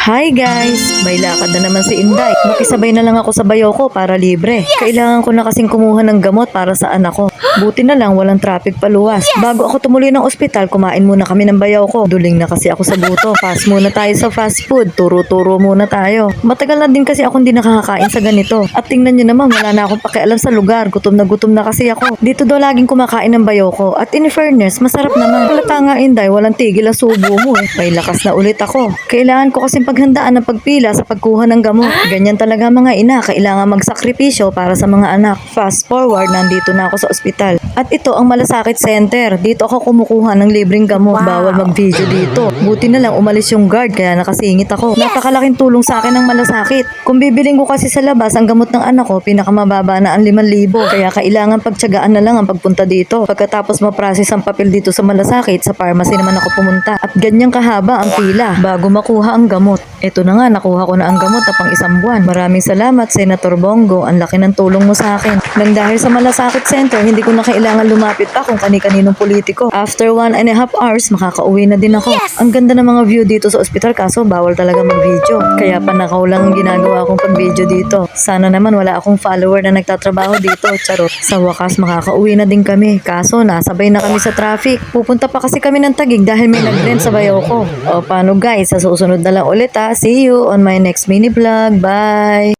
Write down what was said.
Hi guys! May lakad na naman si Inday. Makisabay na lang ako sa bayaw ko para libre. Kailangan ko na kasing kumuha ng gamot para sa anak ko. Buti na lang walang traffic paluwas. Bago ako tumuloy ng ospital, kumain muna kami ng bayaw ko. Duling na kasi ako sa buto. Pass muna tayo sa fast food. Turo-turo muna tayo. Matagal na din kasi ako hindi nakakakain sa ganito. At tingnan nyo naman, wala na akong pakialam sa lugar. Gutom na kasi ako. Dito daw laging kumakain ng bayaw ko. At in fairness, masarap naman. Halata nga Inday, walang tigil ang subo mo eh. May lakas na ulit ako. Kailangan ko kasing paghandaan ng pagpila sa pagkuha ng gamot. Ganyan talaga mga ina, kailangan magsakripisyo para sa mga anak. Fast forward, nandito na ako sa ospital. At ito ang Malasakit Center. Dito ako kumukuha ng libreng gamot. Bawal mag-video dito. Buti na lang umalis yung guard kaya nakasingit ako. Napakalaking tulong sa akin ng Malasakit. Kung bibiling ko kasi sa labas ang gamot ng anak ko, pinakamababa na ang 5,000. Kaya kailangan pagtiyagaan na lang ang pagpunta dito. Pagkatapos ma-process ang papel dito sa Malasakit, sa pharmacy naman ako pumunta. At ganyang kahaba ang pila bago makuha ang gamot. Ito na nga, nakuha ko na ang gamot na pang 1 buwan. Maraming salamat, Senator Bongo. Ang laki ng tulong mo sa akin. Nang dahil sa Malasakit Center, hindi ko na kailangan lumapit pa kung kani-kaninong politiko. After 1.5 hours, makakauwi na din ako. Ang ganda ng mga view dito sa ospital, kaso bawal talaga mag-video. Kaya panakaw lang ang ginagawa kong pag-video dito. Sana naman wala akong follower na nagtatrabaho dito. Charot. Sa wakas, makakauwi na din kami. Kaso, nasabay na kami sa traffic. Pupunta pa kasi kami ng Taguig dahil may nag-rent sa bayaw ko. O paano guys, sa susunod na lang ulit ha. See you on my next mini vlog. Bye!